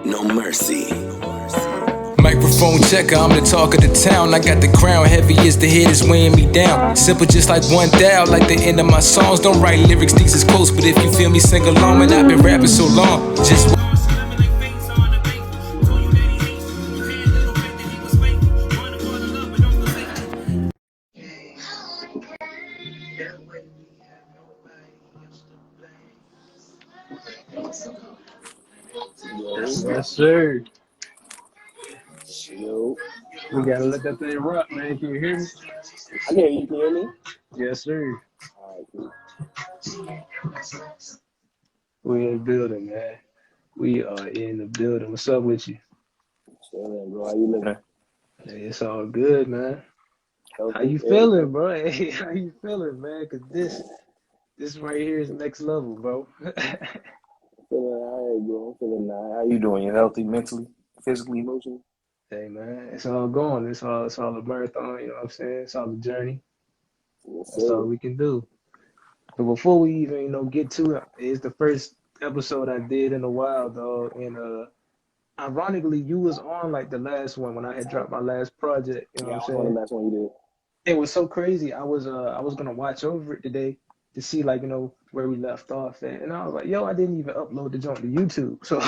No mercy. Microphone checker, I'm the talk of the town. I got the crown, heavy as the head is weighing me down. Simple just like one thou, like the end of my songs. Don't write lyrics, these is close, but if you feel me, sing along. And I've been rapping so long, just Yo, Yes, sir. yo. We gotta let that thing rock, man. Can you hear me? I can hear you. Can you hear me? Yes, sir. All right, cool. We in the building, man. We are in the building. What's up with you? Chilling, bro. How you living? Hey, it's all good, man. How Healthy? you feeling, bro? Hey, how you feeling, man? Cause this right here is next level, bro. Feeling all right, bro. I'm feeling all right. How you doing? You healthy mentally, physically, emotionally? Hey, man, it's all going. It's all a marathon. You know what I'm saying? It's all a journey. Yes, That's all sir. we can do. But before we even, get to it, it's the first episode I did in a while, dog. And ironically, you was on like the last one when I had dropped my last project. You know Yeah, what I I'm was on saying? the last one you It was so crazy. I was gonna watch over it today to see like where we left off at, and I was like, yo, I didn't even upload the joint to YouTube. So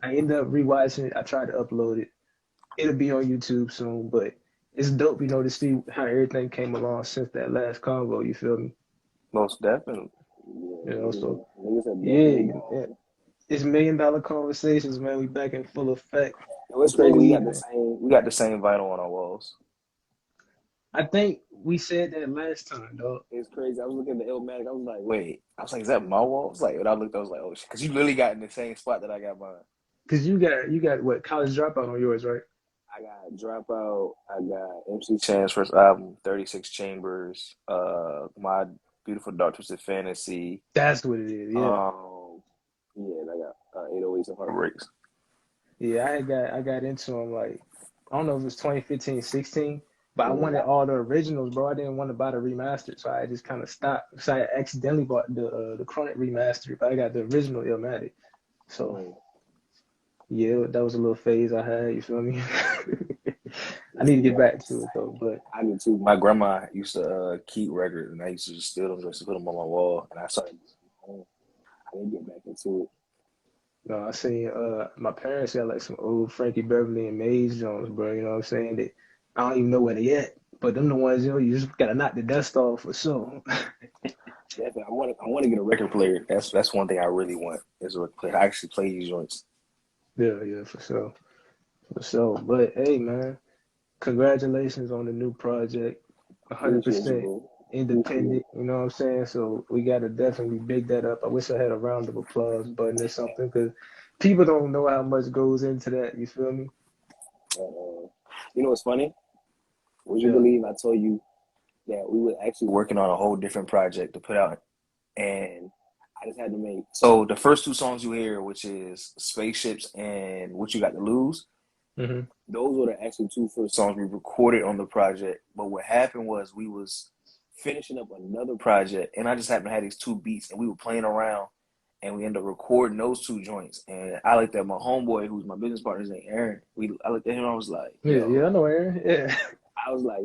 I ended up rewatching it. I tried to upload it. It'll be on YouTube soon, but it's dope, to see how everything came along since that last convo. You feel me? Most definitely. So Yeah, niggas have definitely yeah, gone. yeah. It's $1 million conversations, man. We back in full effect. Yo, it's Before crazy. we We got the even same. We got the same vinyl on our walls. I think we said that last time, dog. It's crazy. I was looking at the Illmatic. I was like, wait. I was like, is that my walls? Like, when I looked, I was like, oh shit, because you literally got in the same spot that I got mine. Cause you got what, College Dropout on yours, right? I got Dropout. I got MC Chan's first album, 36 Chambers. My Beautiful Dark Twisted Fantasy. That's what it is. Yeah, Yeah, and I got 808s and Heartbreaks. yeah. I got into them like I don't know if it was 2015, 16, but I Mm. wanted all the originals, bro. I didn't want to buy the remastered, so I just kind of stopped. So I accidentally bought the Chronic remastered, but I got the original Illmatic. So Mm. yeah, that was a little phase I had. You feel me? I need to get back to it though, but. I do too. My grandma used to keep records, and I used to just steal them just to put them on my wall. And I started. I didn't get back into it. No, I seen my parents got like some old Frankie Beverly and Maze Jones, bro. You know what I'm saying? That I don't even know where they at. But them the ones, you just gotta knock the dust off for sure. Definitely, I want to get a record player. That's one thing I really want is a record player. I actually play these joints. Yeah, yeah, for sure. For sure. But hey man, congratulations on the new project. Appreciate you, 100% bro. Appreciate it. independent, you know what I'm saying? So we gotta definitely big that up. I wish I had a round of applause button or something, because people don't know how much goes into that, you feel me? You know what's funny? Would you Yeah. believe I told you that we were actually working on a whole different project to put out, and I just had to make. So the first two songs you hear, which is Spaceships and What You Got to Lose, Hmm. those were the actual two first songs we recorded on the project. But what happened was we was finishing up another project, and I just happened to have these two beats, and we were playing around, and we ended up recording those two joints. And I looked at my homeboy, who's my business partner, his name Aaron. I looked at him, I was like, Yeah, yeah, I yo, know Aaron. Yeah. I was like,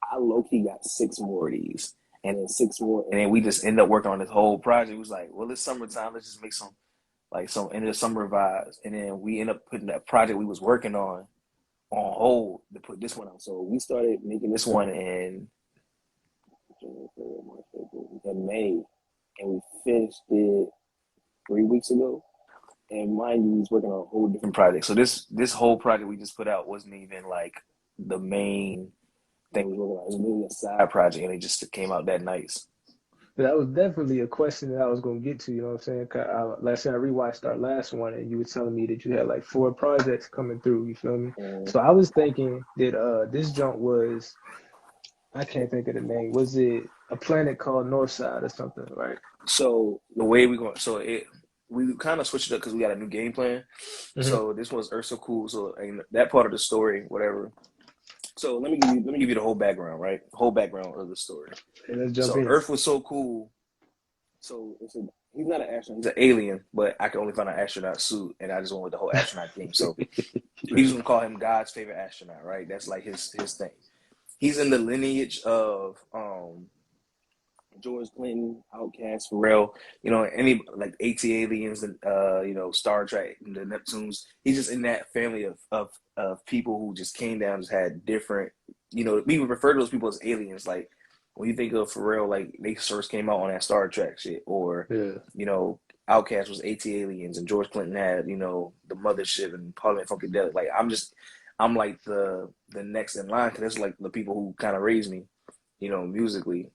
I low key got six more of these, and then six more, and then we just end up working on this whole project. It was like, well, it's summertime, let's just make some end of summer vibes, and then we end up putting that project we was working on hold to put this one out. So we started making this one in May, and we finished it 3 weeks ago. And mind you, we was working on a whole different project. So this whole project we just put out wasn't even like the main thing we were working on. It was really a side project, and it just came out that nice. That was definitely a question that I was gonna get to, you know what I'm saying? 'Cause last year I rewatched our last one and you were telling me that you had like 4 projects coming through, you feel me? And So I was thinking that this junk was, I can't think of the name. Was it a planet called Northside or something, right? so the way we going, we kind of switched it up because we got a new game plan. Hmm. So this was Ursa Cool. So and that part of the story, whatever. So let me give you the whole background, right? The whole background of the story. And let's jump So in. Earth was so cool. So He's not an astronaut. He's an alien, but I can only find an astronaut suit, and I just went with the whole astronaut theme. So we just gonna call him God's favorite astronaut, right? That's like his thing. He's in the lineage of George Clinton, Outkast, Pharrell, any like AT aliens and Star Trek, the Neptunes. He's just in that family of people who just came down, just had different, we would refer to those people as aliens. Like when you think of Pharrell, like they first came out on that Star Trek shit, or Yeah. Outkast was AT aliens, and George Clinton had the Mothership and Parliament Funkadelic. Like I'm like the next in line because that's like the people who kind of raised me, musically.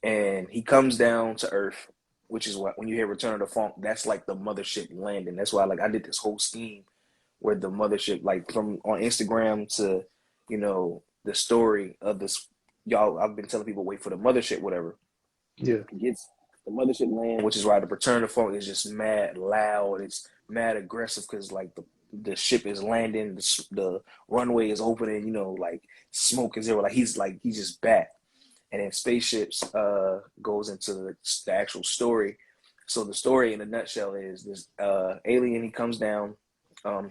And he comes down to Earth, which is what when you hear Return of the Funk, that's like the mothership landing. That's why like I did this whole scheme where the mothership, like from on Instagram to, the story of this. Y'all, I've been telling people wait for the mothership, whatever. Yeah. Gets the mothership land, which is why the Return of the Funk is just mad loud. It's mad aggressive because like the ship is landing, the runway is opening, like smoke is there. Like he's just back. And then spaceships goes into the actual story. So the story in a nutshell is this alien, he comes down.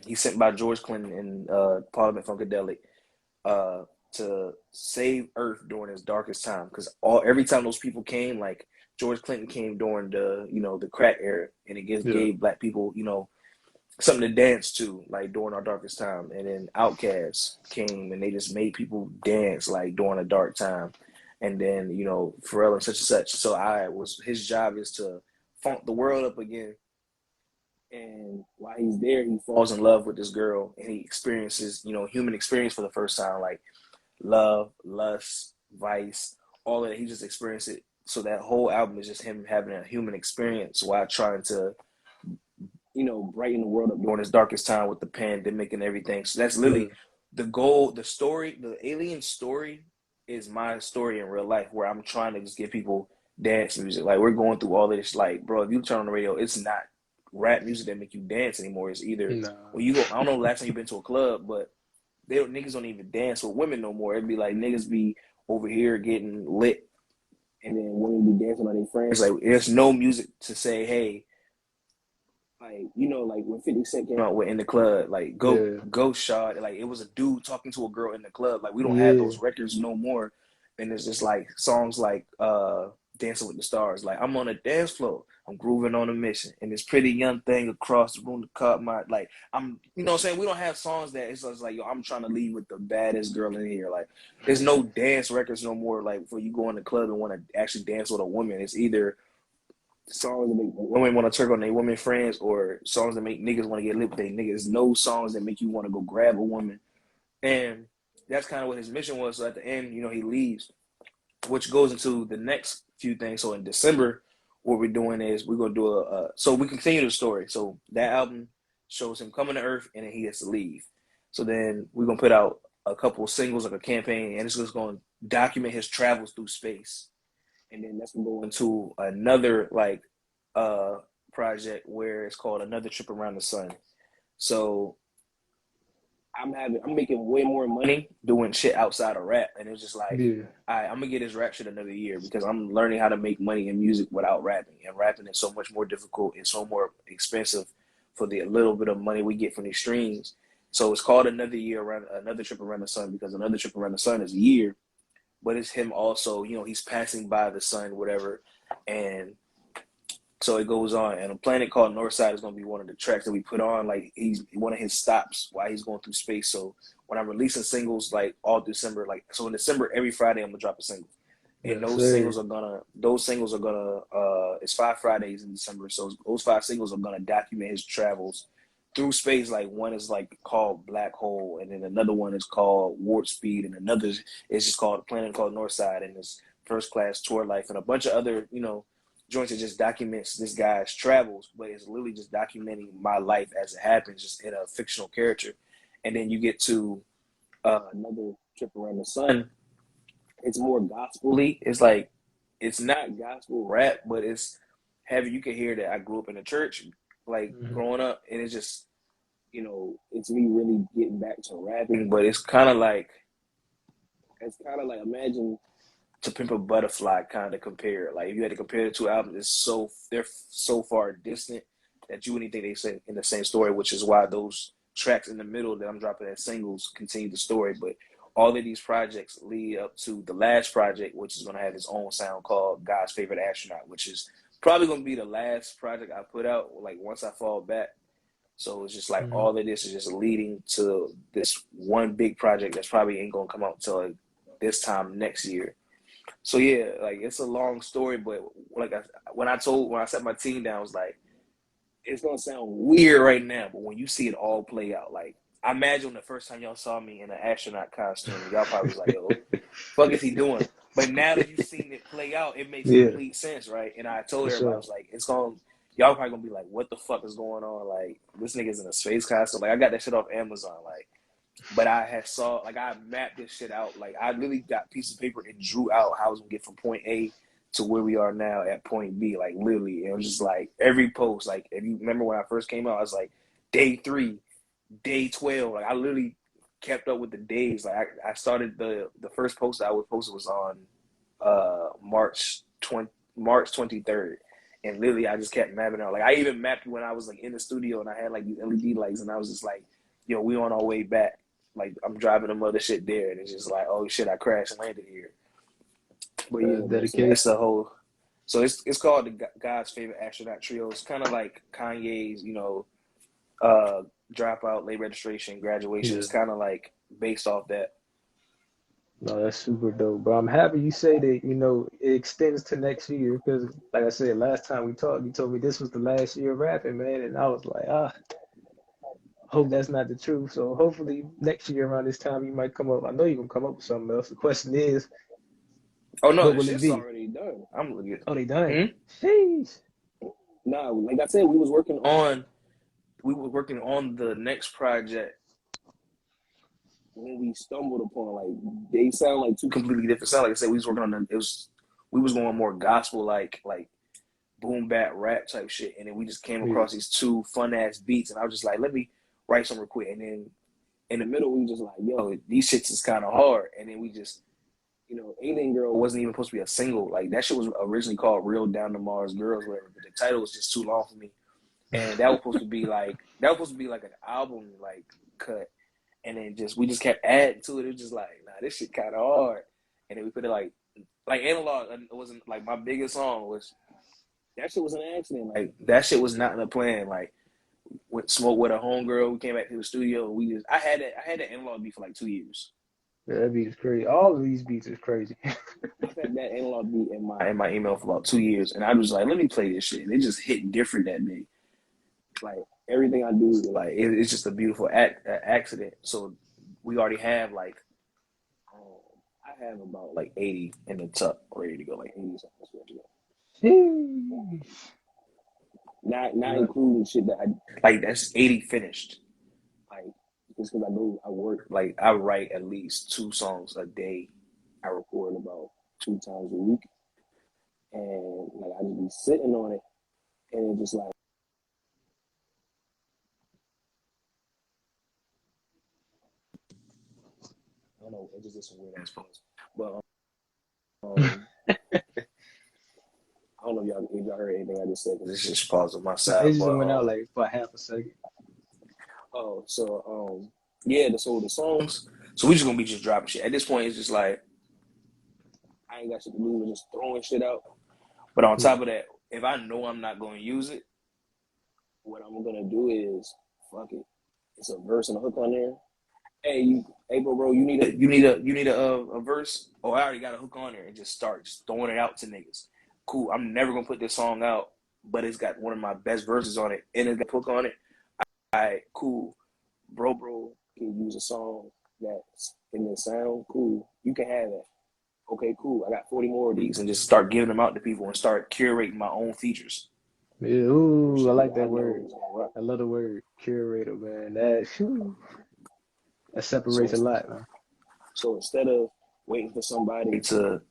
He's sent by George Clinton and Parliament Funkadelic to save Earth during his darkest time. Because every time those people came, like George Clinton came during the crack era, and it gave black people something to dance to, like during our darkest time. And then Outkast came and they just made people dance like during a dark time. And then, Pharrell and such. So his job is to funk the world up again. And while he's there, he falls in love with this girl and he experiences, human experience for the first time, like love, lust, vice, all of that. He just experienced it. So that whole album is just him having a human experience while trying to, brighten the world up during his darkest time with the pandemic and everything. So that's literally the goal. The story, the alien story is my story in real life, where I'm trying to just give people dance music. Like we're going through all of this. Like, bro, if you turn on the radio, it's not rap music that make you dance anymore. It's either when you go. I don't know the last time you've been to a club, but niggas don't even dance with women no more. It'd be like niggas be over here getting lit, and then women be dancing on their friends. Like there's no music to say, hey, like like when 50 Cent came out with In the Club, like go shot. Like it was a dude talking to a girl in the club. Like we don't have those records no more. And it's just like songs like Dancing with the Stars. Like I'm on a dance floor, I'm grooving on a mission, and this pretty young thing across the room to cut my like I'm what I'm saying, we don't have songs that it's just like, yo, I'm trying to leave with the baddest girl in here. Like there's no dance records no more, like for you go in the club and want to actually dance with a woman. It's either songs that make women want to turn on their women friends or songs that make niggas want to get lit with their niggas. No songs that make you want to go grab a woman. And that's kind of what his mission was. So at the end, he leaves, which goes into the next few things. So in December, what we're doing is we're going to do so we continue the story. So that album shows him coming to Earth and then he has to leave. So then we're going to put out a couple of singles, like a campaign, and it's just going to document his travels through space. And then that's gonna go into another project where it's called Another Trip Around the Sun. So I'm making way more money doing shit outside of rap, and it's just like, I'm gonna get this rap shit another year because I'm learning how to make money in music without rapping. And rapping is so much more difficult and so more expensive for the little bit of money we get from these streams. So it's called Another Trip Around the Sun, because Another Trip Around the Sun is a year. But it's him also, he's passing by the sun, whatever. And so it goes on. And a planet called Northside is going to be one of the tracks that we put on. Like, he's one of his stops while he's going through space. So when I'm releasing singles, like, all December, like, so in December, every Friday, I'm going to drop a single. And those singles are going to, it's 5 Fridays in December. So those 5 singles are going to document his travels through space. Like one is like called Black Hole, and then another one is called Warp Speed, and another is just called a planet called Northside, and it's First Class Tour Life, and a bunch of other joints that just documents this guy's travels, but it's literally just documenting my life as it happens, just in a fictional character. And then you get to Another Trip Around the Sun. It's more gospel-y. It's like, it's not gospel rap, but it's heavy. You can hear that I grew up in the church, like growing up, and it's just, it's me really getting back to rapping. But it's kind of like imagine To Pimp a Butterfly kind of compare. Like if you had to compare the two albums, they're so far distant that you wouldn't think they say in the same story, which is why those tracks in the middle that I'm dropping as singles continue the story. But all of these projects lead up to the last project, which is going to have its own sound called God's Favorite Astronaut, which is probably going to be the last project I put out, like once I fall back. So it's just like all of this is just leading to this one big project that's probably ain't going to come out until like this time next year. So yeah, like it's a long story, but like when I set my team down, I was like, it's gonna sound weird right now, but when you see it all play out, like I imagine the first time y'all saw me in an astronaut costume, y'all probably was like, "Yo, fuck is he doing?" But now that you've seen it play out, it makes Yeah, complete sense, right? And I told for everybody, I sure. was like, y'all probably gonna be like, "What the fuck is going on?" Like this nigga's in a space costume. Like I got that shit off Amazon, like. But I mapped this shit out. Like I literally got pieces of paper and drew out how I was gonna get from point A to where we are now at point B. Like literally, and it was just like every post. Like if you remember when I first came out, I was like day 3, day 12. Like I literally kept up with the days. Like I started the first post I would post was on March 23rd. And literally I just kept mapping out. Like I even mapped when I was like in the studio and I had like these LED lights and I was just like, yo, we on our way back. Like I'm driving the mother shit there, and it's just like, oh shit, I crashed and landed here. But yeah, That's man, so that's the dedication. whole. So it's called the God's Favorite Astronaut Trio. It's kind of like Kanye's, uh, Dropout, Late Registration, Graduation. Yeah. It's kind of like based off that. No, that's super dope, bro. I'm happy you say that, it extends to next year because, like I said, last time we talked, you told me this was the last year of rapping, man. And I was like, hope that's not the truth. So hopefully next year around this time, you might come up. I know you're going to come up with something else. The question is, Oh no, what the will it shit's be? already done. I'm looking. Oh, they done. Hmm? Sheesh. Nah, like I said, we were working on the next project when we stumbled upon they sound like two completely different sounds. Like I said, we was working on we was going more gospel like boom bap rap type shit, and then we just came Yeah. across these two fun ass beats, and I was just like, let me write some real quick, and then in the middle we were just like, yo, these shits is kind of hard, and then we just Alien Girl wasn't even supposed to be a single. Like that shit was originally called Real Down to Mars Girls, whatever, but the title was just too long for me, and that was supposed to be like an album like cut. And then we just kept adding to it. It was just like, nah, this shit kind of hard. And then we put it like Analog. It wasn't like my biggest song was that shit was an accident. Like that shit was not in the plan. Like with Smoke with a homegirl, we came back to the studio. And I had that Analog beat for like 2 years. Yeah, that beat is crazy. All of these beats is crazy. I've had that Analog beat in my email for about 2 years, and I was like, let me play this shit. And it just hit different that day. Like everything I do, like it's just a beautiful accident. So we already have I have about like 80 in the tuck ready to go, like 80 songs ready to go. Sheesh. Not Look, including shit that I like. That's 80 finished. Like just because I know I work, like I write at least 2 songs a day. I record about 2 times a week, and like I just be sitting on it, and it just like I don't know, it just did some weird ass pause. But I don't know if y'all heard anything I just said because it's just paused on my no, side. it just But went out like for half a second. yeah, the songs. So we just gonna be just dropping shit. At this point, it's just like I ain't got shit to do. We're just throwing shit out. But on Yeah. top of that, if I know I'm not gonna use it, what I'm gonna do is fuck it. It's a verse and a hook on there. Hey, bro, you need a verse. Oh, I already got a hook on there, and just start just throwing it out to niggas. Cool. I'm never gonna put this song out, but it's got one of my best verses on it, and it's got a hook on it. All right, cool. Bro can use a song that's in the sound. Cool. You can have that. Okay, cool. I got 40 more of these, and just start giving them out to people and start curating my own features. Yeah, ooh, I Shit like that I that know word. is gonna rock. I love the word curator, man. That So separates a lot, man. so instead of waiting for somebody to,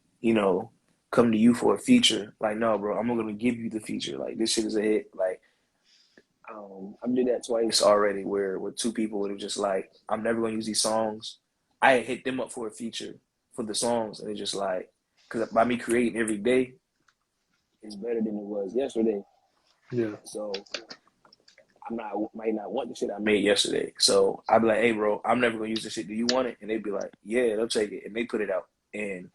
come to you for a feature, like no, bro, I'm gonna give you the feature. Like this shit is a hit. Like I did that twice already, where with 2 people, it was just like I'm never gonna use these songs. I had hit them up for a feature for the songs, and it's just like because by me creating every day, it's better than it was yesterday. Yeah. So might not want the shit I made yesterday. So I'd be like, hey bro, I'm never gonna use this shit. Do you want it? And they'd be like, yeah, they'll take it. And they put it out. And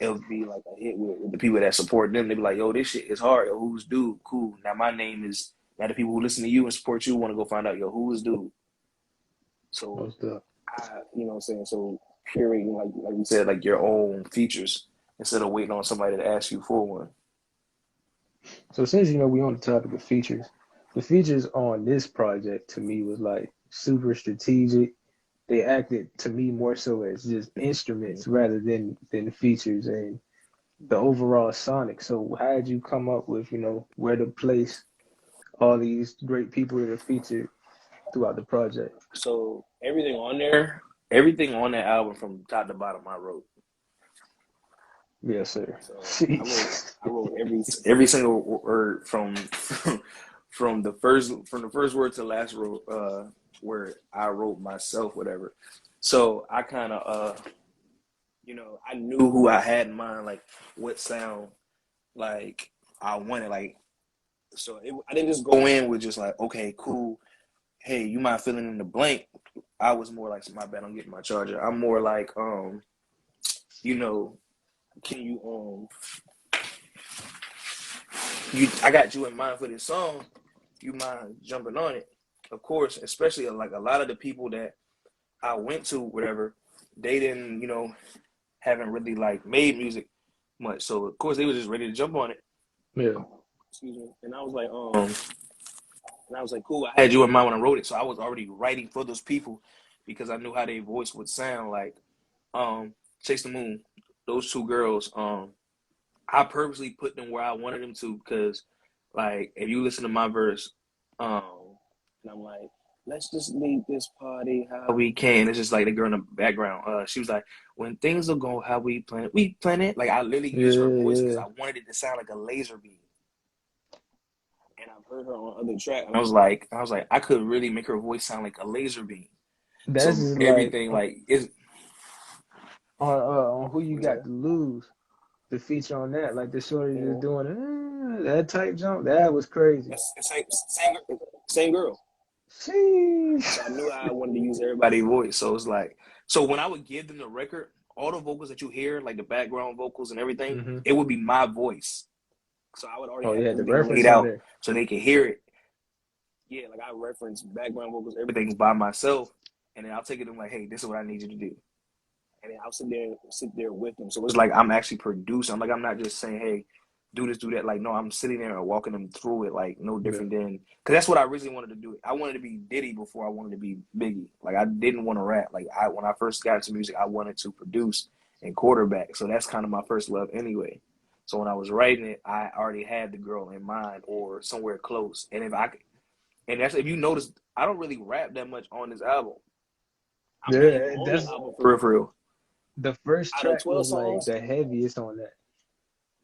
it'll be like a hit with the people that support them. They be like, yo, this shit is hard. Yo, who's dude? Cool. Now my name is now the people who listen to you and support you want to go find out, yo, who is dude? So Most stuff. you know what I'm saying? So curating like you said, like your own features instead of waiting on somebody to ask you for one. So since we on the topic of features, the features on this project to me was like super strategic. They acted to me more so as just instruments rather than features and the overall sonic. So how did you come up with, where to place all these great people that are featured throughout the project? So everything on that album from top to bottom I wrote. Yes, sir. So Jeez. I wrote every single word from the first word to the last word I wrote myself, whatever. So I kind of I knew who I had in mind, like what sound like I wanted, like so I didn't just go in with just like, okay, cool. Hey, you mind filling in the blank? I was more like, my bad, I'm getting my charger. I'm more like, you know, can I got you in mind for this song. You mind jumping on it? Of course, especially like a lot of the people that I went to, whatever, they didn't, haven't really like made music much. So of course they were just ready to jump on it. Yeah. Excuse me. And I was like, cool. I had you in mind when I wrote it, so I was already writing for those people because I knew how their voice would sound. Like, Chase the Moon, those two girls. I purposely put them where I wanted them to because, like, if you listen to my verse, and I'm like, let's just leave this party how we can. It's just like the girl in the background. She was like, when things will go how we plan it. Like I literally used her voice because Yeah. I wanted it to sound like a laser beam. And I've heard her on other tracks, and I was like, I could really make her voice sound like a laser beam. That's So just like everything like is on Who You what's Got that? to Lose, the feature on that, like the shorty just Mm-hmm. doing that type jump, that was crazy. That's the same girl. Sheesh. So I knew I wanted to use everybody's voice. So it's like, so when I would give them the record, all the vocals that you hear, like the background vocals and everything, Hmm. it would be my voice. So I would already Oh, you have had the everything reference laid on out there. so they could hear it. Yeah, like I reference background vocals, everything by myself, and then I'll take it to them like, hey, this is what I need you to do. And then I'll sit there with them. So it's like I'm actually producing. I'm not just saying, hey, do this, do that. Like, no, I'm sitting there and walking them through it, like no Yeah. different than because that's what I originally wanted to do. I wanted to be Diddy before I wanted to be Biggie. Like I didn't want to rap. Like when I first got into music, I wanted to produce and quarterback. So that's kind of my first love anyway. So when I was writing it, I already had the girl in mind or somewhere close. And if you notice, I don't really rap that much on this album. I'm not even Yeah, on the that's album for real, for real. the first Out of track 12 was like songs, the heaviest on that.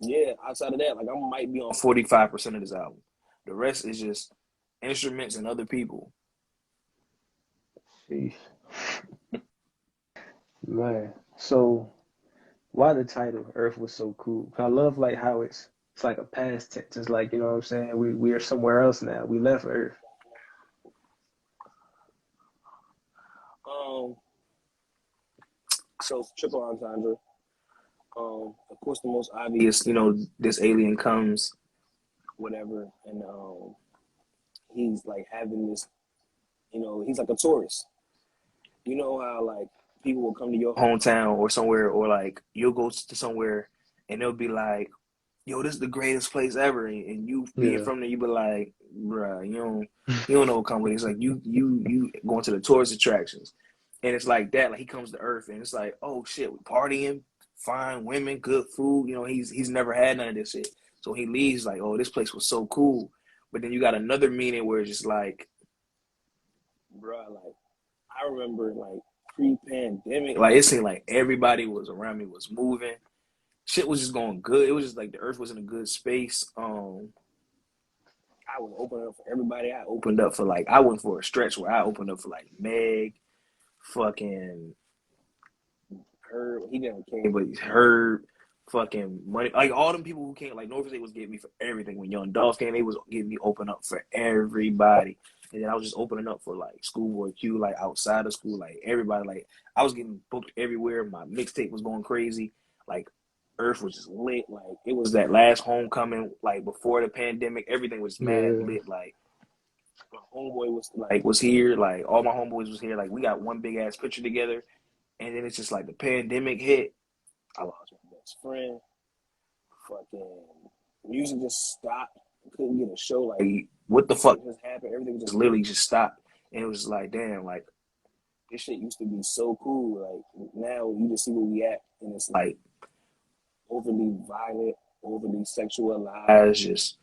yeah, outside of that, like I might be on 45% of this album. The rest is just instruments and other people. Sheesh. Man. So why the title Earth was so cool? I love like how it's like a past tense. It's like, you know what I'm saying? We are somewhere else now. We left Earth. Um, so triple entendre. Of course, the most obvious, this alien comes, whatever, and he's like having this, he's like a tourist. You know how like people will come to your hometown or somewhere, or like you'll go to somewhere, and they'll be like, "Yo, this is the greatest place ever," and you being Yeah. from there, you be like, "Bruh, you don't know what come with it." It's like you going to the tourist attractions, and it's like that. Like he comes to Earth, and it's like, oh shit, we partying, fine women, good food. He's never had none of this shit, so he leaves like, oh, this place was so cool. But then you got another meaning where it's just like, bruh, like I remember like pre-pandemic, like it seemed like everybody was around me was moving. Shit was just going good. It was just like the earth was in a good space. I was opening up for everybody. I went for a stretch where I opened up for like Meg, fucking Herb. He never came, but Herb, fucking money. Like all them people who came, like Norfolk State was getting me for everything. When Young Dolph came, they was getting me open up for everybody. And then I was just opening up for like Schoolboy Q, like outside of school, like everybody. Like I was getting booked everywhere. My mixtape was going crazy. Like Earth was just lit. Like it was that last homecoming, like before the pandemic. Everything was mad Yeah. lit. Like my homeboy was here. Like all my homeboys was here. Like we got one big ass picture together. And then it's just like the pandemic hit. I lost my best friend. Fucking music just stopped. I couldn't get a show. Like, what the fuck just happened? Everything just literally just stopped. And it was like, damn, like, this shit used to be so cool. Like, now you just see where we at. And it's like overly violent, overly sexualized. Just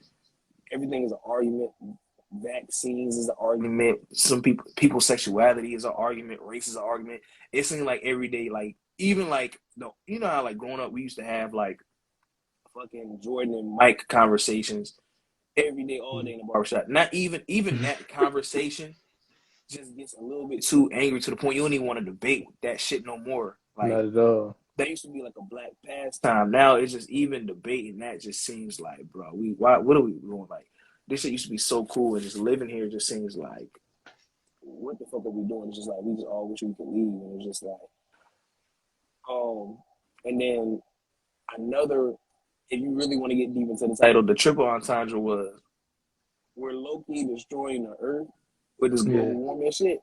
everything is an argument. Vaccines is an argument. Some people's sexuality is an argument. Race is an argument. It seems like every day, like, even like, no, you know how, like, growing up, we used to have, like, fucking Jordan and Mike conversations every day, all day in the barbershop. Not even that conversation just gets a little bit too angry to the point you don't even want to debate that shit no more. Like Not at all. that used to be like a black pastime. Now it's just even debating that just seems like, bro, what are we doing? Like this shit used to be so cool, and just living here just seems like, what the fuck are we doing? It's just like we just all wish we could leave, and it's just like, and then another. If you really want to get deep into the title, the triple entendre was we're low-key destroying the earth with this global warming shit.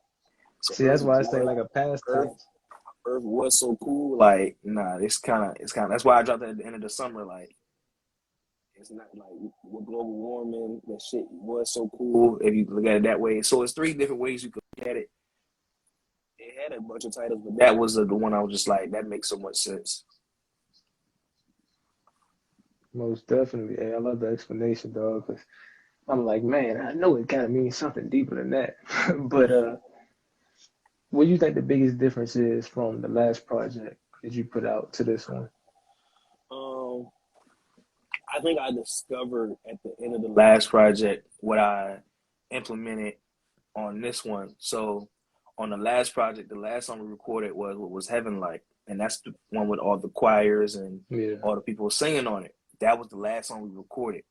So See, that's why I say like a pastime. Earth was so cool. Like, nah, it's kind of that's why I dropped that at the end of the summer. Like, it's not like with global warming, that shit was so cool if you look at it that way. So it's 3 different ways you could look at it. It had a bunch of titles, but that was the one I was just like, that makes so much sense. Most definitely. Hey, I love the explanation, dog. Cause I'm like, man, I know it kind of means something deeper than that. But what do you think the biggest difference is from the last project that you put out to this one? I think I discovered at the end of the last project what I implemented on this one. So on the last project, the last song we recorded was what was Heaven Like, and that's the one with all the choirs and all the people singing on it. That was the last song we recorded.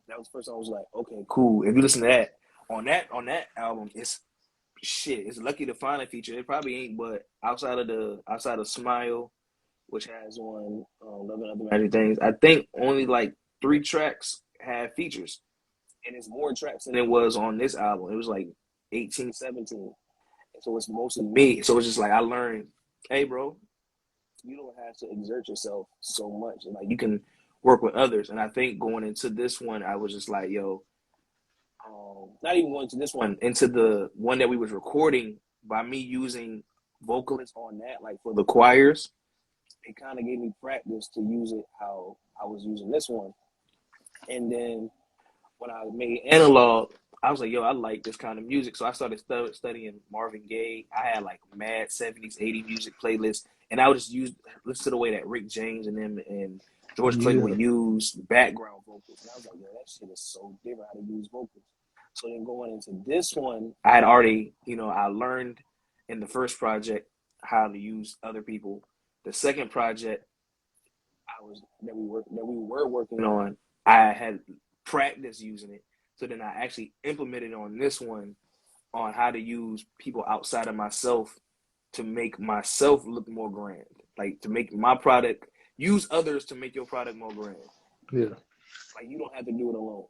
That was the first song I was like, okay, cool. If you listen to that on that album, it's shit. It's Lucky to Find a feature. It probably ain't, but outside of Smile, which has on Love and Other Magic Things, I think only like 3 tracks have features, and it's more tracks than it was on this album. It was like 18, 17, and so it's mostly me. So it's just like I learned, hey, bro, you don't have to exert yourself so much, and like you can work with others. And I think going into this one, I was just like, yo, not even going to this one, into the one that we was recording, by me using vocalists on that, like for the choirs, it kind of gave me practice to use it how I was using this one. And then when I made Analog, I was like, yo, I like this kind of music. So I started studying Marvin Gaye. I had like mad 70s, 80s music playlists. And I would just listen to the way that Rick James and them and George Clinton would use background vocals. And I was like, yo, that shit is so different how to use vocals. So then going into this one, I had already, I learned in the first project how to use other people. The second project that we were working on, I had practice using it. So then I actually implemented on this one on how to use people outside of myself to make myself look more grand. Like to make my product, use others to make your product more grand. Yeah. Like you don't have to do it alone.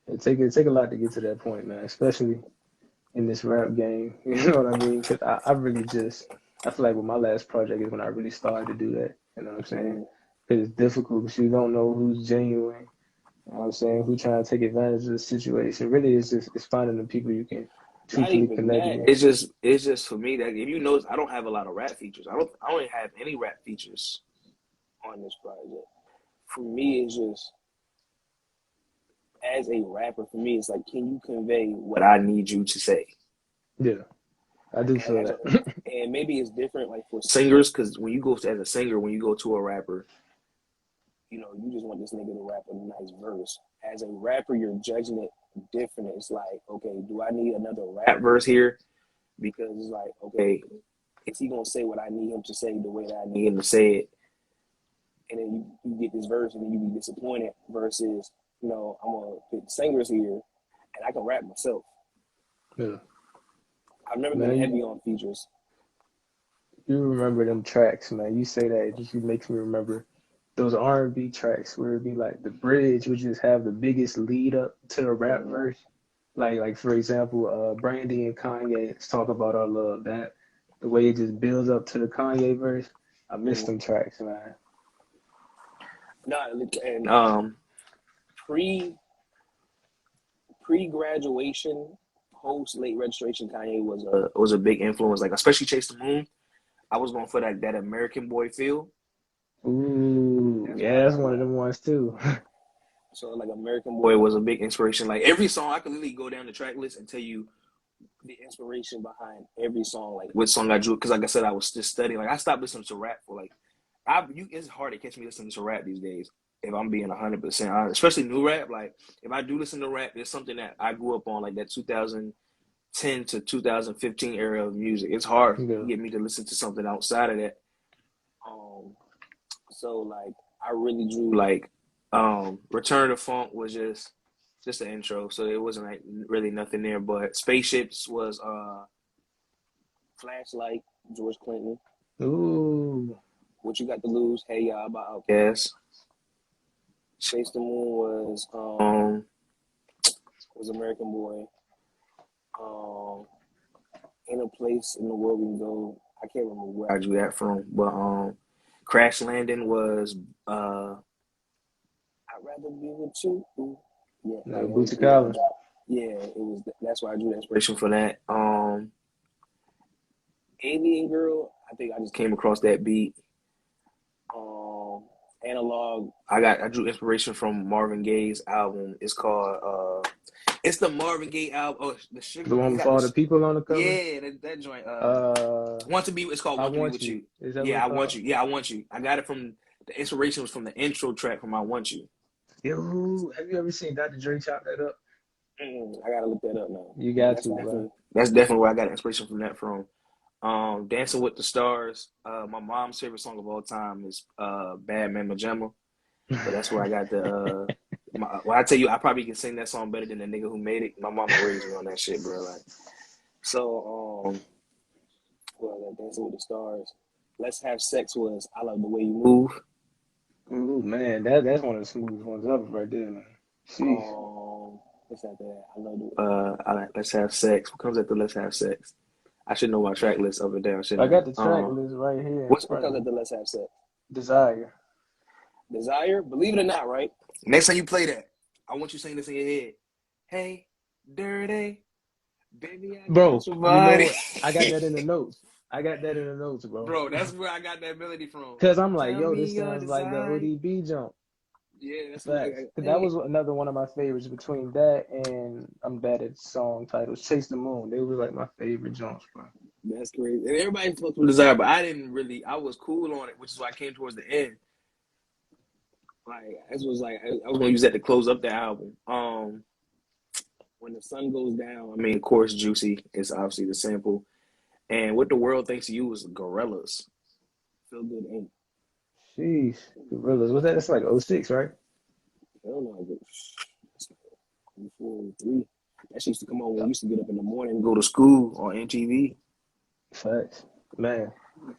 It take a lot to get to that point, man, especially in this rap game. You know what I mean? Because I really I feel like with my last project is when I really started to do that. You know what I'm saying? Because it's difficult because you don't know who's genuine. You know what I'm saying? Who's trying to take advantage of the situation. Really, it's finding the people you can truthfully connect with. It's just for me that if you notice, I don't have a lot of rap features. I don't have any rap features on this project. For me, it's just as a rapper. For me, it's like, can you convey what I need you to say? Yeah, I do feel that. And maybe it's different, like for singers, because when you go as a singer, when you go to a rapper, you just want this nigga to rap a nice verse. As a rapper, you're judging it different. It's like, okay, do I need another rap verse here? Because it's like, okay, is he gonna say what I need him to say the way that I need him to say it? And then you get this verse and then you be disappointed versus, I'm gonna pick singers here and I can rap myself. Yeah. I've never been Man, heavy on features. you remember them tracks, man. You say that, it just makes me remember those R&B tracks where it'd be like the bridge would just have the biggest lead up to the rap Mm-hmm. verse. Like for example, Brandy and Kanye talk about our love. That the way it just builds up to the Kanye verse. I miss them tracks, man. No, and pre graduation, post late registration, Kanye was a big influence. Like especially Chase the Moon. I was going for that American Boy feel. Ooh, That's yeah, why that's one of like them ones too. so like American Boy was a big inspiration. Like every song, I could literally go down the track list and tell you the inspiration behind every song, like what song I drew. Because like I said, I was just studying. Like I stopped listening to rap for like it's hard to catch me listening to rap these days. If I'm being 100% honest, especially new rap. Like if I do listen to rap, it's something that I grew up on, like that 2010 to 2015 era of music. It's hard to Yeah. get me to listen to something outside of that. So like I really drew like Return to Funk was just the intro, so it wasn't like really nothing there. But Spaceships was Flashlight, George Clinton. Ooh. What You Got to Lose, Hey Ya by Outkast. Chase the Moon was American Boy. In a Place in the World We Can Go. I can't remember where I drew that from, but Crash Landing was I'd Rather Be With You. Yeah, No, Bootsy Collins. yeah, it was. That's why I drew the inspiration for that. Alien Girl. I think I just came across that beat. Analog. I drew inspiration from Marvin Gaye's album. It's called it's the Marvin Gaye album. Oh, the sugar. The one He with got all the this. people on the cover. Yeah, that joint. Uh, Want to be. It's called I Want to Be Want With You. You. Is that what Yeah, it's I want called? you. Yeah, I want you. I got it from the inspiration was from the intro track from I Want You. Yo, have you ever seen Dr. Dre chop that up? I gotta look that up now. You But got to, bro. that's definitely where I got inspiration from that from. Dancing with the Stars. My mom's favorite song of all time is Bad Mama Jamma. So that's where I got well, I tell you, I probably can sing that song better than the nigga who made it. My mama raised me on that shit, bro. Like, so, well, Dancing with the Stars. Let's Have Sex was I Love the Way You Move. Ooh, man, that's one of the smoothest ones ever right there, man. Jeez. What's after that? I love I like Let's Have Sex. What comes after Let's Have Sex? I should know my track list up and down, I shouldn't got the I? track list right here in What front of comes me. after Let's Have Sex? Desire. Desire. Believe it or not, right? Next time you play that, I want you saying this in your head. Hey, dirty, baby, I Bro, got your you know body. what? I got that in the notes. Bro. Bro, that's where I got that melody from. Cause I'm like, Tell yo, me this your sounds like the desire. ODB jump. Yeah, that's what I Facts. got. Cause that Hey, was another one of my favorites between that and I'm bad at song titles. Chase the Moon. They were like my favorite jumps, bro. that's crazy. And everybody fucked with desire, but I didn't really. I was cool on it, which is why I came towards the end. Like, this was like I was gonna use that to close up the album. When the sun goes down, I mean, of course, Juicy is obviously the sample. And what the world thinks of you is Gorillas. Feel Good Inc. Sheesh. Gorillas. What's that? It's like '06, right? I don't know. It's like 4, 3. That shit used to come on when we used to get up in the morning and go to school on MTV. Facts. Man. So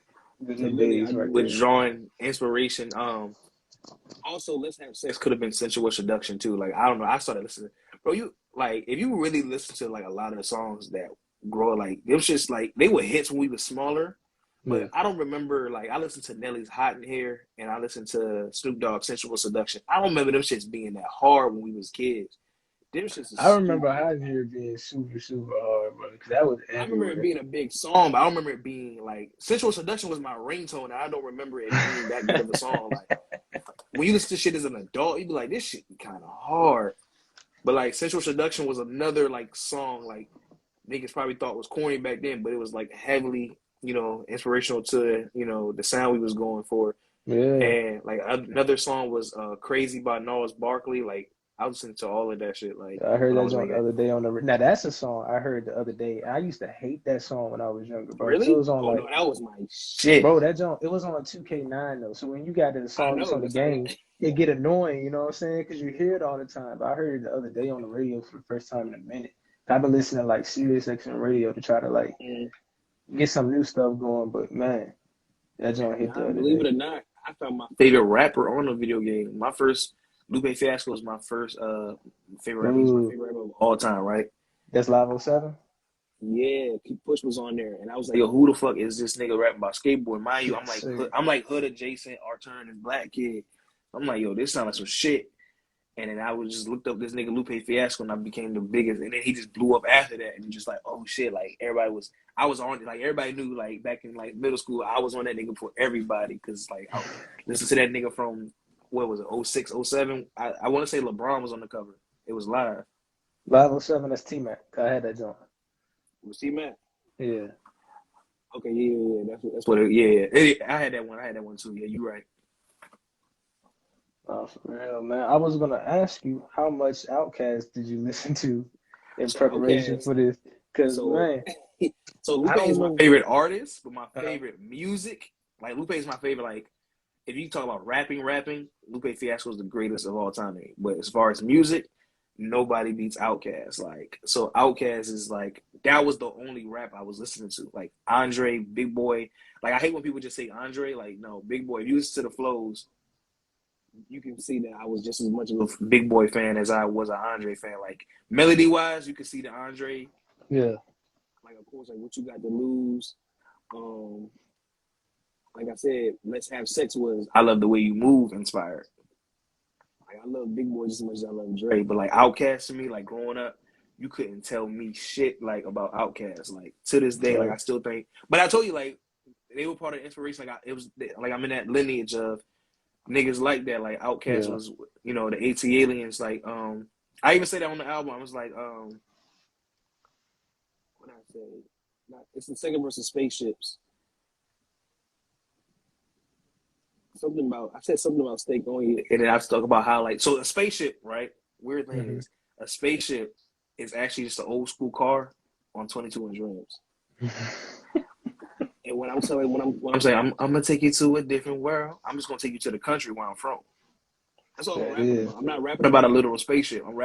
Good really, I days right was there. drawing inspiration. Also, Let's Have Sex could have been sensual seduction too. Like I don't know. I started listening, bro. You like if you really listen to like a lot of the songs that grow like it was just like they were hits when we were smaller. Yeah. But I don't remember like I listened to Nelly's Hot in Here and I listened to Snoop Dogg's Sensual Seduction. I don't remember them shits being that hard when we was kids. Them shits is I remember stupid. Hiding Here being super, super hard, bro. Cause that was I remember it everywhere. being a big song, but I don't remember it being like Sensual Seduction was my ringtone, and I don't remember it being that good of a song. Like when you listen to shit as an adult, you be like, this shit kind of hard. But like Sensual Seduction was another like song like niggas probably thought was corny back then, but it was like heavily, inspirational to, the sound we was going for. Yeah. And like another song was Crazy by Gnarls Barkley. Like I was listening to all of that shit like I heard when I that was joint the nigga. other day on the. Now that's a song I heard the other day. I used to hate that song when I was younger, bro. Cause it Really? was on Oh no, like, that was my shit. bro, that joint. It was on 2K9 though. So when you got the I song that's know. on the That's like game, it get annoying. You know what I'm saying? Cause you hear it all the time. But I heard it the other day on the radio for the first time in a minute. I've been listening to like Sirius XM radio to try to like mm, get some new stuff going. But man, that joint hit the nah, other believe it day. or not, I found my favorite rapper on a video game. My first Lupe Fiasco was my first favorite rapper. He's my Ooh, favorite rapper of all time, right? that's Live 07? Yeah, Pete Push was on there, and I was like, "Yo, who the fuck is this nigga rapping about skateboard?" Mind you, Yes, sir. I'm like hood adjacent, Arturn and black kid. I'm like, "Yo, this sounds like some shit." And then I was just looked up this nigga Lupe Fiasco, and I became the biggest. And then he just blew up after that, and just like, oh shit, like I was on it. Like everybody knew, like back in like middle school, I was on that nigga for everybody, because like I listened to that nigga from what was it, 06, 07. I want to say LeBron was on the cover. It was live. Live 07, that's T-Mac. I had that joint. Was he mad? Yeah. Okay, yeah. That's what. Yeah. I had that one. I had that one too. Yeah, you right. Oh, for real, man. I was gonna ask you how much Outkast did you listen to in So preparation Outkast. for this? Cause So man, so I Lupe is don't my know. favorite artist, but my Uh, favorite music, like Lupe is my favorite. Like if you talk about rapping, Lupe Fiasco is the greatest of all time. But as far as music, nobody beats Outkast. Like so, Outkast is like that was the only rap I was listening to. Like Andre, Big Boy. Like I hate when people just say Andre. Like no, Big Boy. If you listen to the flows, you can see that I was just as much of a Big Boy fan as I was an Andre fan. Like melody wise, you can see the Andre. yeah, Like of course, like what you got to lose. Um, like I said, Let's Have Sex was I Love the Way You Move inspired. Like I love Big Boy just as much as I love Dre, but like Outkast to me, like growing up, you couldn't tell me shit like about Outkast. Like to this day, like I sure, still think. But I told you, like they were part of the inspiration. Like it was like I'm in that lineage of niggas like that. Like Outkast yeah. was, the AT aliens. Like I even say that on the album. I was like what did I say? It's the second verse of spaceships. I said something about steak on you, and then I talk about how like so a spaceship, right? Weird thing Hmm. is a spaceship is actually just an old school car on 22-inch rims. And when I'm saying I'm gonna take you to a different world, I'm just gonna take you to the country where I'm from. That's all I'm That rapping is. about. I'm not rapping about a literal spaceship. I'm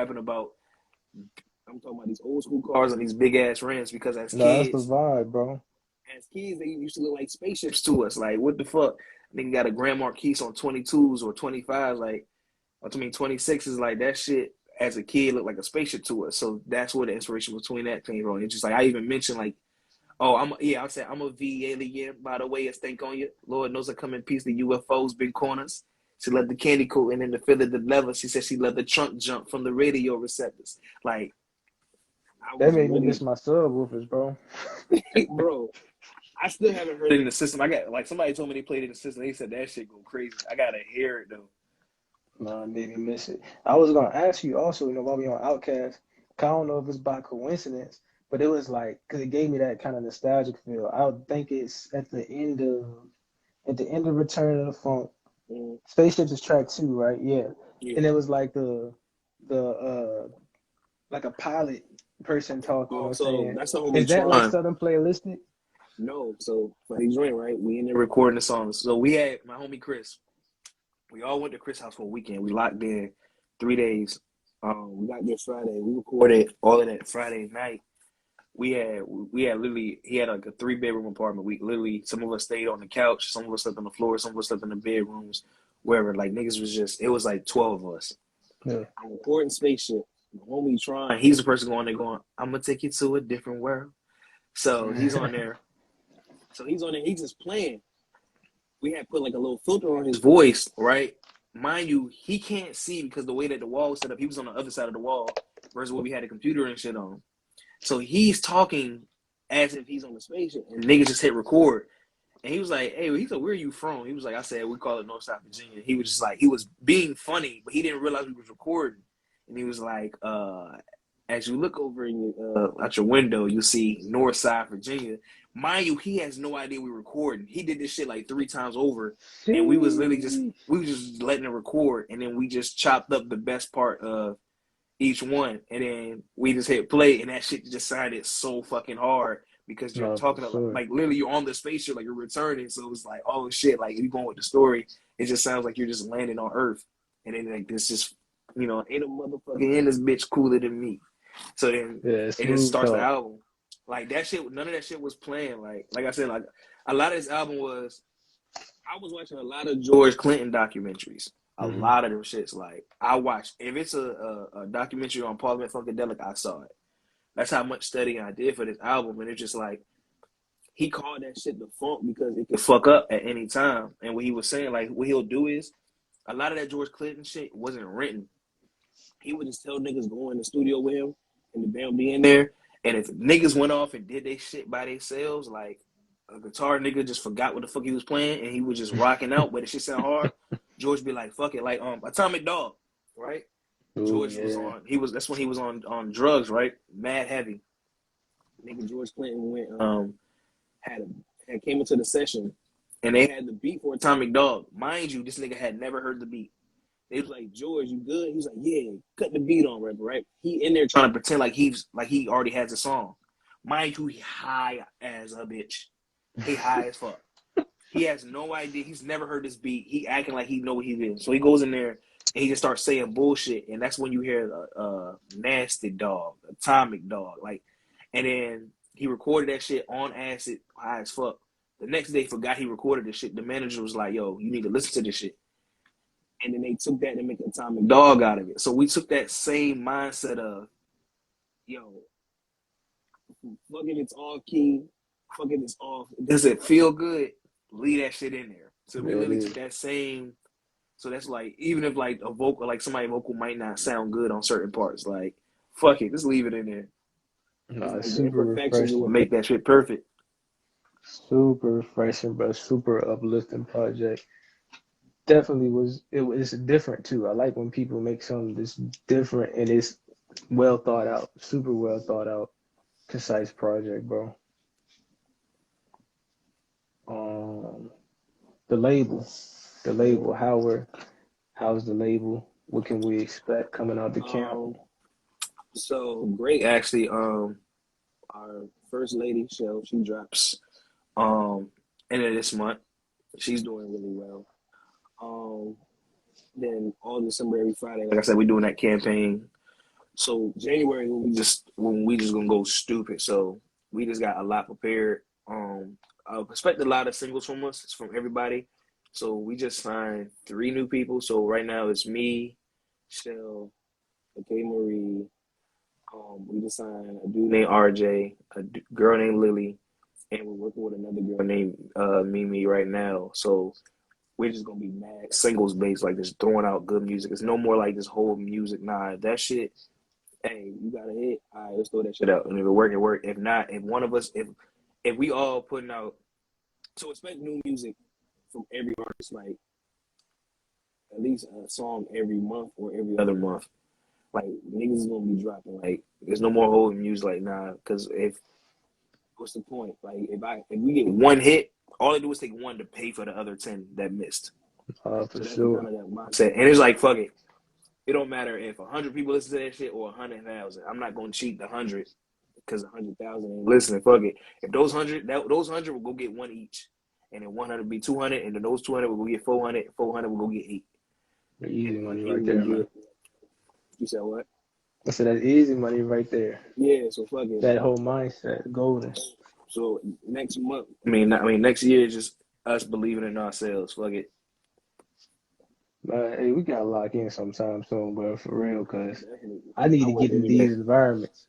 talking about these old school cars and these big ass rims because No, that's the vibe, bro. as kids, they used to look like spaceships to us. Like, what the fuck? Nigga got a Grand Marquis on 22s or 25s, like, I mean, 26s, like, that shit as a kid looked like a spaceship to us. So that's where the inspiration between that came from. It's just like, I even mentioned, like, oh, I'll say, I'm a V alien, by the way, I think on you. Lord knows I come in peace, the UFOs been corners. She loved the candy coating and the feel of the leather. She said she loved the trunk jump from the radio receptors. Like, I That was made me really, miss my subwoofers, bro. bro, I still haven't heard it in the system. I got like somebody told me they played it in the system. They said that shit go crazy. I gotta hear it though. No, I made me miss it. I was gonna ask you also, while we on Outkast, I don't know if it's by coincidence, but it was like because it gave me that kind of nostalgic feel. I would think it's at the end of Return of the Funk. Mm, Spaceships is track 2, right? Yeah. yeah. And it was like the like a pilot person talking, Oh, what I'm so saying? that's the homie Is that like Tron. Southern Playalistic? No, so funny joint, right? We in there recording the songs. So we had my homie Chris. We all went to Chris' house for a weekend. We locked in 3 days. We got there Friday. We recorded all of that Friday night. We had literally he had like a 3 bedroom apartment. We literally some of us stayed on the couch, some of us slept on the floor, some of us slept in the bedrooms, wherever. Like niggas was just it was like 12 of us. Yeah. I'm recording Spaceship. My homie Tron, he's the person going there going, I'm gonna take you to a different world. So he's on there. He's just playing. We had put like a little filter on his voice, right? Mind you, he can't see because the way that the wall was set up, he was on the other side of the wall versus where we had a computer and shit on. So he's talking as if he's on the spaceship, and niggas just hit record. And he was like, "Hey," he said, "Where are you from?" He was like, "I said we call it Northside Virginia." He was just like, he was being funny, but he didn't realize we was recording. And he was like, "As you look over in your, out your window, you see Northside Virginia." mind you, he has no idea we were recording. He did this shit like 3 times over, and we was Sheesh. just letting it record, and then we just chopped up the best part of each one, and then we just hit play, and that shit just sounded so fucking hard because you're No, for talking about, sure. like, literally you're on the spaceship, like you're returning, so it's like, oh shit, like you going with the story, it just sounds like you're just landing on Earth, and then like this just, ain't a motherfucker in this bitch cooler than me. So then Yeah, it just smooth starts the talk. album. Like that shit, none of that shit was playing. Like I said, like a lot of this album was. I was watching a lot of George Clinton documentaries. A Hmm. lot of them shits. Like I watched. If it's a documentary on Parliament Funkadelic, I saw it. That's how much studying I did for this album, and it's just like he called that shit the funk because it could fuck up at any time. And what he was saying, like what he'll do is a lot of that George Clinton shit wasn't written. He would just tell niggas go in the studio with him and the band be in there. And if niggas went off and did they shit by themselves, like a guitar nigga just forgot what the fuck he was playing and he was just rocking out, but the shit sound hard, George be like, fuck it, like Atomic Dog, right? Oh George was yeah. on that's when he was on drugs, right? Mad heavy. Nigga George Clinton went had came into the session and they had the beat for Atomic Dog. Mind you, this nigga had never heard the beat. They was like, George, you good? He was like, yeah, cut the beat on, right? He in there trying to pretend like he already has a song. Mind you, he high as a bitch. He high as fuck. He has no idea. He's never heard this beat. He acting like he know what he is. So he goes in there and he just starts saying bullshit. And that's when you hear nasty dog, atomic dog. Like, and then he recorded that shit on acid, high as fuck. The next day, forgot he recorded this shit. The manager was like, yo, you need to listen to this shit. And then they took that and make Atomic Dog out of it. So we took that same mindset of, yo, fucking it's off key, fucking it's off. Does it feel good? Leave that shit in there. So we There it literally is. took that same. So that's like, even if like a vocal, like somebody's vocal might not sound good on certain parts, like, fuck it, just leave it in there. No, It's it's like the super imperfections will refreshing. make that shit perfect. Super refreshing, bro. Super uplifting project. Definitely was it was different too. I like when people make something that's different and it's well thought out, super well thought out, concise project, bro. Um, the label, the label. How's the label? What can we expect coming out the camp? Um, so great actually. Our first lady show, she drops end of this month. She's doing really well. Um, then all December every Friday, like I said, we're doing that campaign. So January when we just gonna go stupid. So we just got a lot prepared. I expect a lot of singles from us, it's from everybody. So we just signed 3 new people. So right now it's me, Shell, okay, Marie. We just signed a dude named RJ, girl named Lily, and we're working with another girl named Mimi right now. So we're just gonna be mad singles based, like just throwing out good music. It's no more like this whole music. Nah, that shit. Hey, you got a hit. All right, let's throw that shit out. And if it work, it work. If not, if one of us, if we all putting out, so expect new music from every artist, like at least a song every month or every other month. Like niggas is gonna be dropping. Like there's no more holding music. Like nah, because if what's the point? Like if we get one hit, all I do is take one to pay for the other 10 that missed. For So that's the kind sure. of that mindset. And it's like fuck it. It don't matter if 100 people listen to that shit or 100,000. I'm not gonna cheat the 100 because 100,000 ain't listening. Fuck it. If those 100 will go get one each, and then 100 will be 200, and then those 200 will go get 400. 400 will go get 8, and Easy then money 8 right will there, man. get. You said what? I said that's easy money right there. Yeah. So fuck it. That Like whole mindset, golden. so next month. Next year is just us believing in ourselves. Fuck it. Hey, we gotta lock in sometime soon, bro, for real, cause Definitely. I need I to want get in every day. these environments.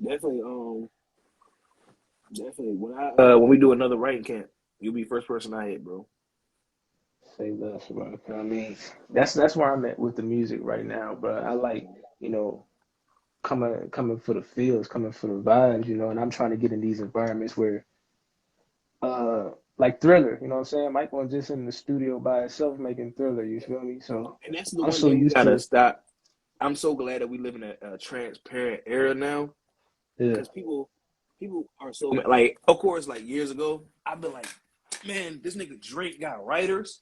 Definitely. Definitely. When we do another writing camp, you'll be first person I hit, bro. Say less, bro. 'Cause I mean, that's where I'm at with the music right now, bro. I like, you know, coming for the feels, coming for the vibes, and I'm trying to get in these environments where, like Thriller, you know what I'm saying? Mike was just in the studio by himself making Thriller, you feel me? So And that's the I'm one so thing we used gotta to, stop. I'm so glad that we live in a transparent era now yeah, because people people are so like, of course, like years ago, I've been like, man, this nigga Drake got writers.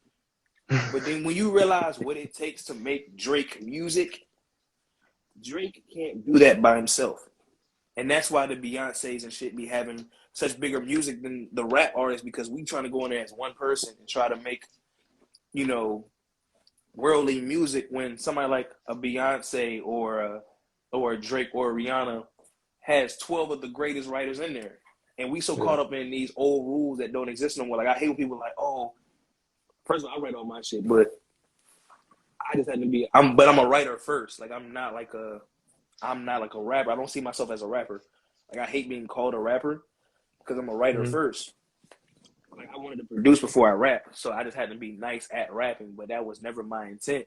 But then when you realize what it takes to make Drake music, Drake can't do that by himself. And that's why the Beyoncés and shit be having such bigger music than the rap artists, because we trying to go in there as one person and try to make, you know, worldly music, when somebody like a Beyonce or a Drake or a Rihanna has 12 of the greatest writers in there. And we so Yeah. caught up in these old rules that don't exist no more. Like, I hate when people are like, oh, first of all, I write all my shit, but I just had to be but I'm a writer first. Like, I'm not like a rapper. I don't see myself as a rapper. Like, I hate being called a rapper because I'm a writer Mm-hmm. first. Like, I wanted to produce before I rap, so I just had to be nice at rapping, but that was never my intent.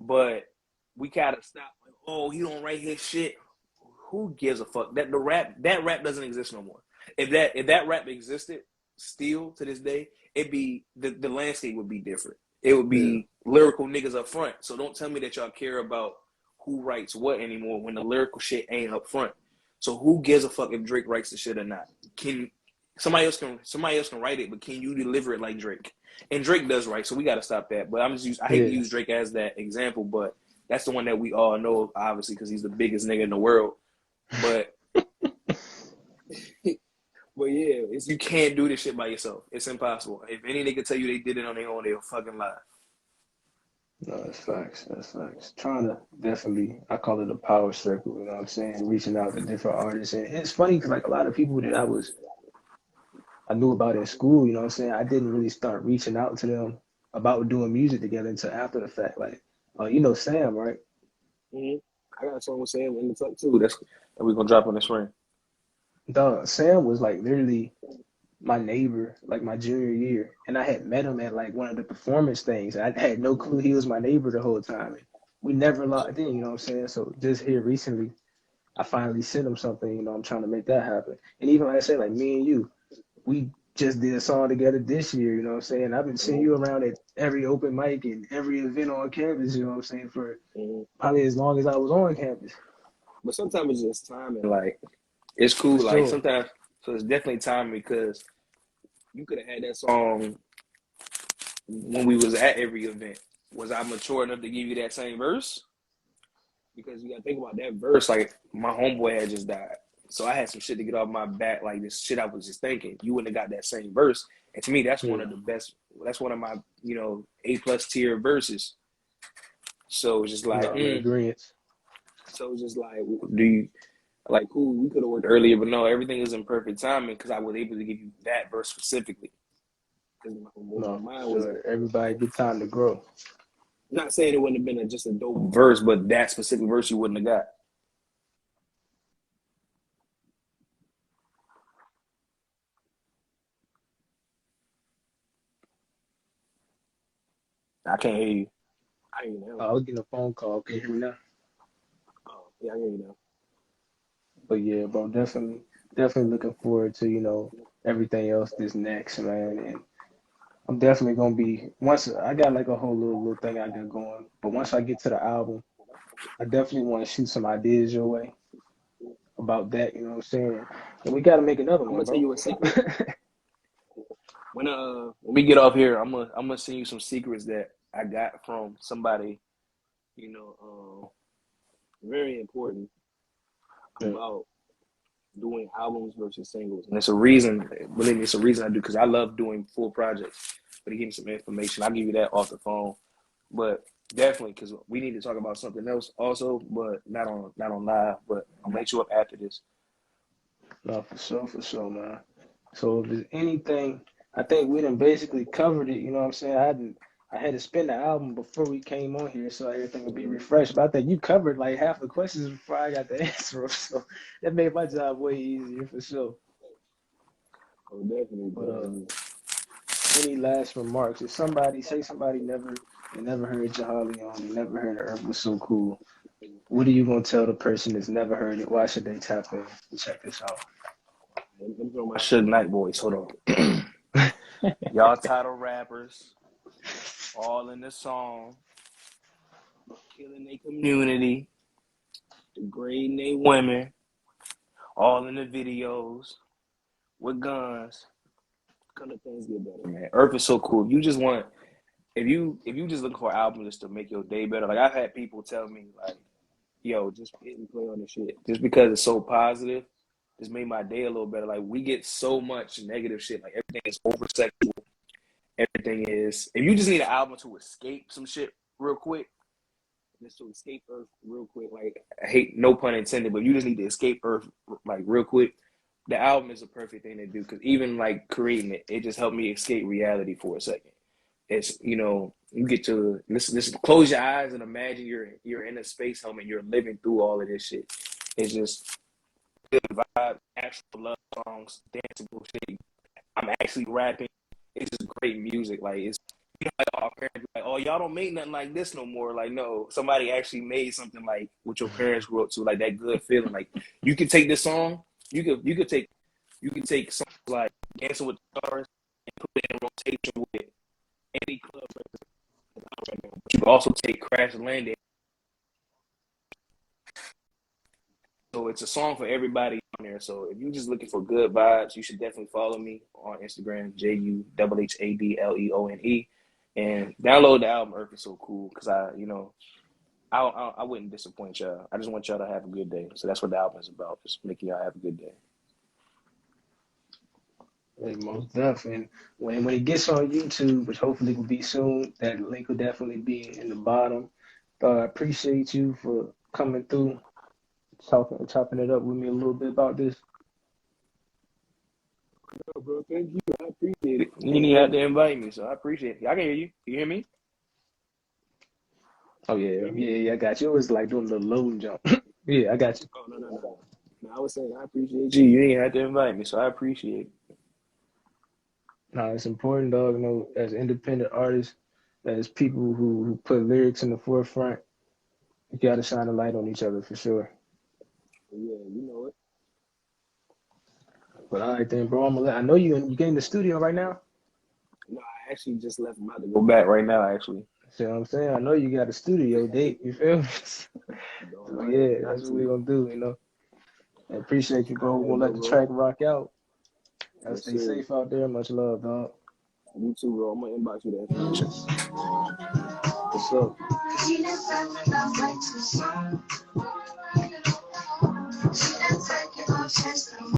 But we gotta stop. Like, oh, he don't write his shit. Who gives a fuck? That rap doesn't exist no more. If that rap existed still to this day, it'd be the landscape would be different. It would Yeah. be lyrical niggas up front. So don't tell me that y'all care about who writes what anymore when the lyrical shit ain't up front. So who gives a fuck if Drake writes the shit or not? Can somebody else can write it, but can you deliver it like Drake? And Drake does write, so we got to stop that. But I hate to Yeah. use Drake as that example, but that's the one that we all know, obviously, because he's the biggest nigga in the world. But but yeah, you can't do this shit by yourself. It's impossible. If any nigga tell you they did it on their own, they'll fucking lie. No, that's facts. That's facts. Trying to definitely, I call it a power circle. You know what I'm saying? Reaching out to different artists, and it's funny because like a lot of people that I knew about in school. You know what I'm saying? I didn't really start reaching out to them about doing music together until after the fact. Like, you know Sam, right? Mm-hmm. I got a song with Sam in the tuck too. That we gonna drop on this ring. Dog, Sam was like literally my neighbor like my junior year, and I had met him at like one of the performance things. I had no clue he was my neighbor the whole time. And we never locked in, you know what I'm saying? So just here recently, I finally sent him something. You know, I'm trying to make that happen. And even like I said, like me and you, we just did a song together this year. You know what I'm saying? I've been seeing you around at every open mic and every event on campus. You know what I'm saying, for Mm-hmm. probably as long as I was on campus. But sometimes it's just time, and like, it's For cool. Like, sure. sometimes, so it's definitely time, because you could have had that song when we was at every event. Was I mature enough to give you that same verse? Because you gotta think about that verse. Like, my homeboy had just died, so I had some shit to get off my back. Like, this shit I was just thinking, you wouldn't have got that same verse. And to me, that's one Yeah. of the best. That's one of my, A+ tier verses. So it's just like, No, I'm in agreement. so it's just like, do you like, cool? We could have worked earlier, but no, everything is in perfect timing because I was able to give you that verse specifically. Because my No, for mind was sure. Everybody get time to grow. not saying it wouldn't have been just a dope verse, but that specific verse you wouldn't have got. I can't hear you. I hear you now. I was getting a phone call. Can you hear me now? Oh, yeah, I hear you now. But yeah, bro, definitely looking forward to, everything else this next, man. And I'm definitely gonna be once I got like a whole little thing I got going. But once I get to the album, I definitely want to shoot some ideas your way about that, you know what I'm saying? And we gotta make another I'm one, gonna tell bro. you a secret. When we get off here, I'm gonna send you some secrets that I got from somebody, you know, very important Yeah. about doing albums versus singles. And it's a reason, believe me, it's a reason I do, because I love doing full projects. But to give me some information, I'll give you that off the phone. But definitely, because we need to talk about something else also, but not on live. But I'll make you up after this. No, for sure, man. So if there's anything, I think we done basically covered it, you know what I'm saying? I had to spin the album before we came on here so everything would be refreshed. But I think you covered like half the questions before I got the answer 'em. So that made my job way easier for sure. Oh, definitely, But definitely. any last remarks? If somebody never heard Juhhad Leone, they never heard of Earth Was So Cool, what are you gonna tell the person that's never heard it? Why should they tap in and check this out? Let me throw my Suge Knight voice. Hold on. Y'all title rappers, all in the song, killing their community, degrading their women, all in the videos with guns. Couldn't things get better, man? Earth is so cool. You just want if you just looking for an album just to make your day better. Like I've had people tell me like, yo, just hit and play on this shit. Just because it's so positive, just made my day a little better. Like we get so much negative shit. Like everything is over sexual. Everything is if you just need an album to escape some shit real quick, just to escape Earth real quick. Like I hate no pun intended, but you just need to escape Earth like real quick. The album is a perfect thing to do because even like creating it, it just helped me escape reality for a second. It's you get to listen, close your eyes and imagine you're in a space helmet, you're living through all of this shit. It's just good vibe, actual love songs, danceable shit. I'm actually rapping. It's just great music. Like it's like our parents be like, oh y'all don't make nothing like this no more. Like no, somebody actually made something like what your parents grew up to, like that good feeling. Like you could take this song, you could take songs like Dancing with the Stars and put it in rotation with any club right now. But you can also take Crash Landing. So it's a song for everybody on there. So if you're just looking for good vibes, you should definitely follow me on Instagram, JUHHADLEONE, and download the album Earth is So Cool because I wouldn't disappoint y'all. I just want y'all to have a good day. So that's what the album is about. Just making y'all have a good day. Hey, most definitely. When it gets on YouTube, which hopefully will be soon, that link will definitely be in the bottom. I appreciate you for coming through, chopping it up with me a little bit about this. No, bro, thank you. I appreciate it. You didn't have to invite me, so I appreciate it. I can hear you. You hear me? Oh yeah, I got you. It was like doing a little load jump. Yeah, I got you. Oh no. No, I was saying I appreciate you. You didn't have to invite me, so I appreciate it. No, it's important, dog. As independent artists, as people who put lyrics in the forefront, you got to shine a light on each other for sure. Yeah, you know it. But all right then, bro. I know you get in the studio right now. No, I actually just left. I'm about to go back right now, actually. See what I'm saying? I know you got a studio date. You feel me? So yeah, that's what we're gonna do. I appreciate you, bro. We're gonna let the track rock out. Y'all stay safe out there. Much love, dog. You too, bro. I'm gonna inbox you the information. What's up?